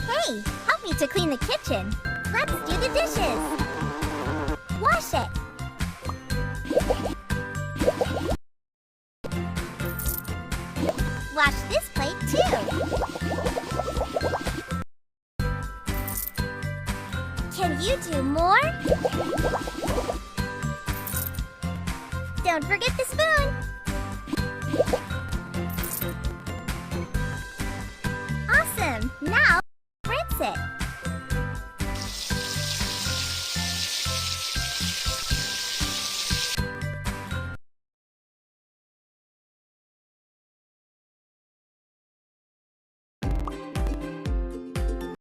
Hey, help me to clean the kitchen. Let's do the dishes. Wash it. Wash this plate too. Can you do more? Don't forget the spoon. Awesome! Now